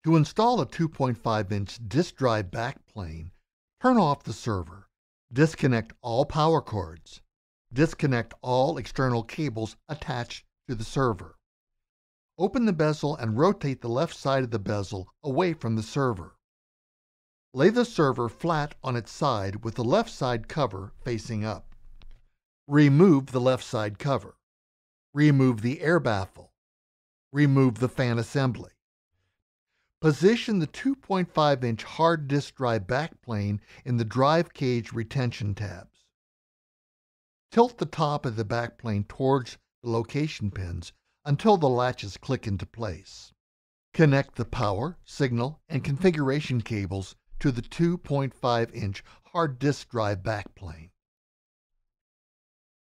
To install a 2.5-inch disk drive backplane, turn off the server, disconnect all power cords, disconnect all external cables attached to the server. Open the bezel and rotate the left side of the bezel away from the server. Lay the server flat on its side with the left side cover facing up. Remove the left side cover. Remove the air baffle. Remove the fan assembly. Position the 2.5-inch hard disk drive backplane in the drive cage retention tabs. Tilt the top of the backplane towards the location pins until the latches click into place. Connect the power, signal, and configuration cables to the 2.5-inch hard disk drive backplane.